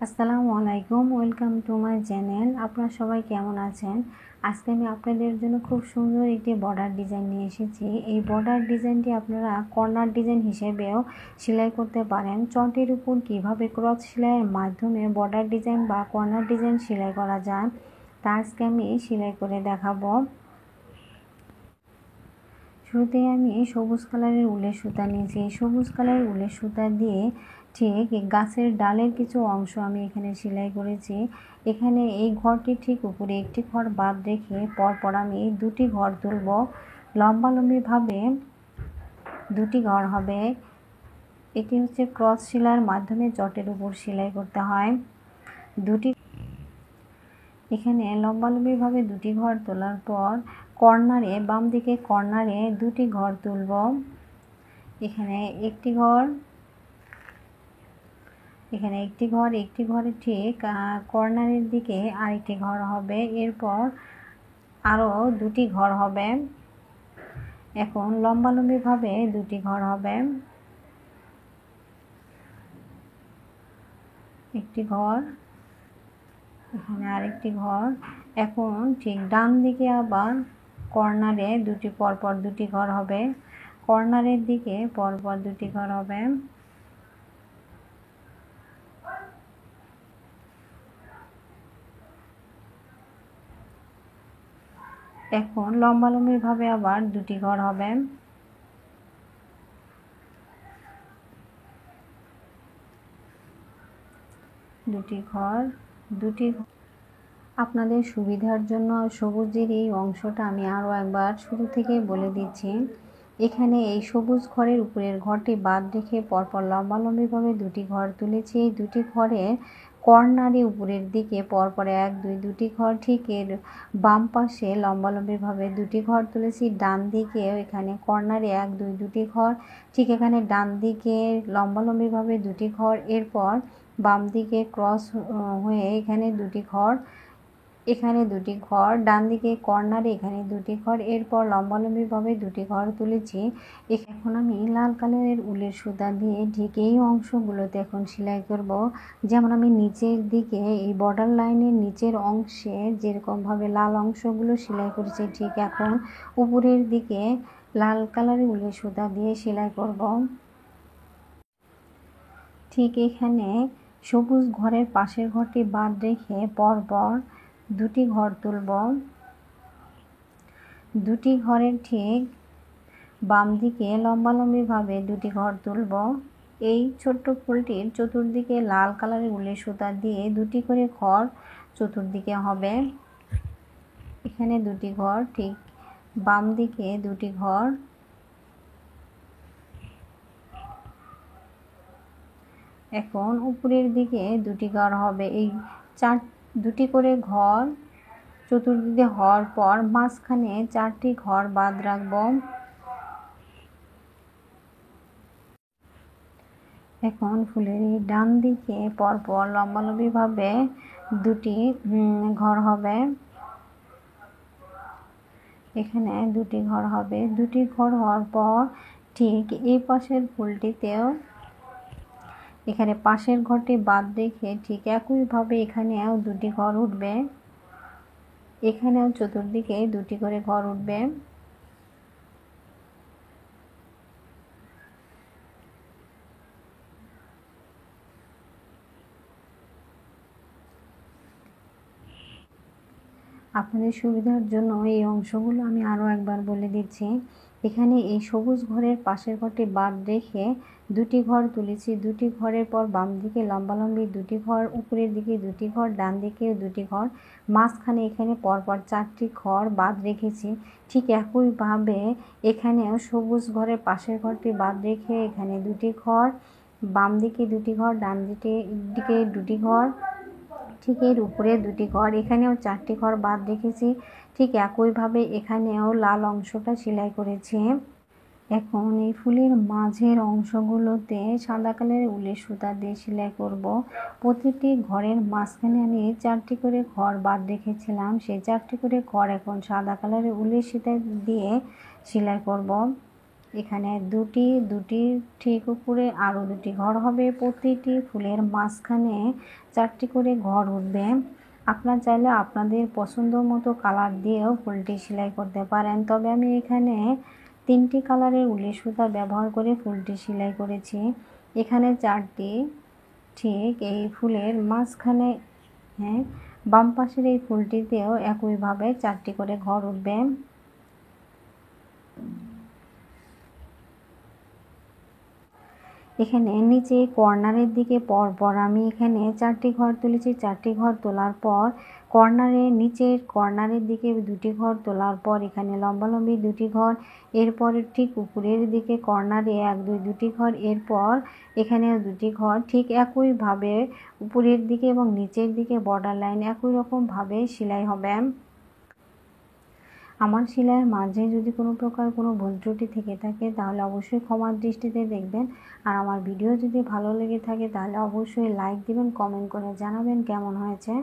আসসালামু আলাইকুম, welcome to my channel. আপনারা সবাই কেমন আছেন? আজকে আমি আপনাদের জন্য খুব সুন্দর একটি বর্ডার ডিজাইন নিয়ে এসেছি। এই বর্ডার ডিজাইনটি আপনারা কর্নার ডিজাইন হিসেবেও সেলাই করতে পারেন। চটের উপর কিভাবে ক্রস সেলাইয়ের মাধ্যমে বর্ডার ডিজাইন বা কর্নার ডিজাইন সেলাই করা যায় তা আজকে আমি সেলাই করে দেখাবো। শুরুতে আমি সবুজ কালারের উলের সুতা নিয়েছি। সবুজ কালারের উলের সুতা দিয়ে ঠিক গাছের ডালের কিছু অংশ আমি এখানে সেলাই করেছি। এখানে এই ঘরটির ঠিক উপরে একটি ঘর বাদ রেখে পরপর আমি দুটি ঘর তুলব। লম্বালম্বিভাবে দুটি ঘর হবে। এটি হচ্ছে ক্রস সেলাইয়ের মাধ্যমে চটের উপর সেলাই করতে হয়। এখানে লম্বালম্বিভাবে দুটি ঘর তোলার পর কর্নারে বাম দিকে কর্নারে দুটি ঘর তুলব। এখানে একটি ঘর, একটি ঘরের ঠিক কর্নারের দিকে আরেকটি ঘর হবে। এরপর আরও দুটি ঘর হবে। এখন লম্বালম্বিভাবে দুটি ঘর হবে। একটি ঘর, এখানে আরেকটি ঘর। এখন ঠিক ডান দিকে আবার কর্নারে দুটি পরপর দুটি ঘর হবে। কর্নারের দিকে পরপর দুটি ঘর হবে। এখন লম্বালম্বিভাবে আবার দুটি ঘর হবে। আপনাদের সুবিধার জন্য সবুজের এই অংশটা আমি আরও একবার শুরু থেকে বলে দিচ্ছি। এখানে এই সবুজ ঘরের উপরের ঘরটি বাদ রেখে পরপর লম্বালম্বিভাবে দুটি ঘর তুলেছি। এই দুটি ঘরে কর্নারে উপরের দিকে পরপর 1 2 দুটি ঘর, ঠিক এর বাম পাশে লম্বালম্বিভাবে দুটি ঘর তুলেছি। ডান দিকে এখানে কর্নারে 1 2 দুটি ঘর, ঠিক এখানে ডান দিকে লম্বালম্বিভাবে দুটি ঘর। এরপর বাম দিকে ক্রস হয়ে এখানে দুটি ঘর, এখানে দুটি ঘর, ডান দিকে কর্নারে এখানে দুটি ঘর। এরপর লম্বালম্বিভাবে দুটি ঘর তুলেছি। এখন আমি লাল কালারের উলের সুতা দিয়ে ঠিক এই অংশগুলোতে এখন সেলাই করব। যেমন আমি নিচের দিকে এই বর্ডার লাইনের নিচের অংশে যেরকমভাবে লাল অংশগুলো সেলাই করেছি, ঠিক এখন উপরের দিকে লাল কালারের উলের সুতা দিয়ে সেলাই করব। ঠিক এখানে সবুজ ঘরের পাশের ঘরটি বাদ রেখে পরপর দুটি ঘর তুলব। দুটি ঘরের ঠিক বাম দিকে লম্বালম্বিভাবে দুটি ঘর তুলব। এই ছোট্ট ফুলটির চতুর্দিকে লাল কালারের উলের সুতা দিয়ে দুটি করে ঘর চতুর্দিকে হবে। এখানে দুটি ঘর, ঠিক বাম দিকে দুটি ঘর। এখন উপরের দিকে দুটি ঘর হবে। এই দুটি করে ঘর চতুর্দিকে হওয়ার পর মাঝখানে 4টি ঘর বাদ রাখব। এখন ফুলের এই ডান দিকে পরপর লম্বালম্বিভাবে দুটি ঘর হবে। এখানে দুটি ঘর হবে। দুটি ঘর হওয়ার পর ঠিক এই পাশের ফুলটিতেও এখানে পাশের ঘরটি বাদ রেখে ঠিক একইভাবে এখানেও দুটি ঘর উঠবে। এখানেও চতুর্দিকে দুটি করে ঘর উঠবে। আপনাদের সুবিধার জন্য এই অংশগুলো আমি আরও একবার বলে দিচ্ছি। এখানে এই সবুজ ঘরের পাশের ঘরটি বাদ রেখে দুটি ঘর তুলেছি। দুটি ঘরের পর বাম দিকে লম্বালম্বি দুটি ঘর, উপরের দিকে দুটি ঘর, ডান দিকে দুটি ঘর, মাঝখানে এখানে পরপর 4টি ঘর বাদ রেখেছি। ঠিক একইভাবে এখানেও সবুজ ঘরের পাশের ঘরটি বাদ রেখে এখানে দুটি ঘর, বাম দিকে দুটি ঘর, ডান দিকে দুটি ঘর, ঠিক এর উপরে দুটি ঘর, এখানেও 4টি ঘর বাদ রেখেছি। ঠিক একইভাবে এখানেও লাল অংশটা সেলাই করেছি। এখন এই ফুলের মাঝের অংশগুলোতে সাদা কালারের উলের সুতা দিয়ে সেলাই করব। প্রতিটি ঘরের মাঝখানে আমি 4টি করে ঘর বাদ রেখেছিলাম। সেই 4টি করে ঘর এখন সাদা কালারের উলের সুতা দিয়ে সেলাই করব। এখানে দুটি ঠিক উপরে আরও দুটি ঘর হবে। প্রতিটি ফুলের মাঝখানে 4টি করে ঘর উঠবে। আপনার চাইলে আপনাদের পছন্দ মতো কালার দিয়েও ফুলটি সেলাই করতে পারেন, তবে আমি এখানে 3টি কালারের উলের সুতা ব্যবহার করে ফুলটি সেলাই করেছি। এখানে 4টি ঠিক এই ফুলের মাঝখানে, হ্যাঁ, বাম পাশের এই ফুলটিতেও একইভাবে 4টি করে ঘর উঠবে। এখানে নিচে কর্নারের দিকে পরপর আমি এখানে 4টি ঘর তুলেছি। 4টি ঘর তোলার পর নিচের কর্নারের দিকে 2টি ঘর তোলার পর এখানে লম্বালম্বি 2টি ঘর, এরপর ঠিক উপরের দিকে কর্নারে 1 2 2টি ঘর, এরপর এখানেও 2টি ঘর। ঠিক একইভাবে উপরের দিকে এবং নিচের দিকে বর্ডার লাইন একই রকমভাবে সেলাই হবে। আমার সেলাইয়ের মাঝে যদি কোনো প্রকার কোনো ভুল ত্রুটি থেকে থাকে তাহলে অবশ্যই ক্ষমার দৃষ্টিতে দেখবেন। আর আমার ভিডিও যদি ভালো লেগে থাকে তাহলে অবশ্যই লাইক দিবেন, কমেন্ট করে জানাবেন কেমন হয়েছে।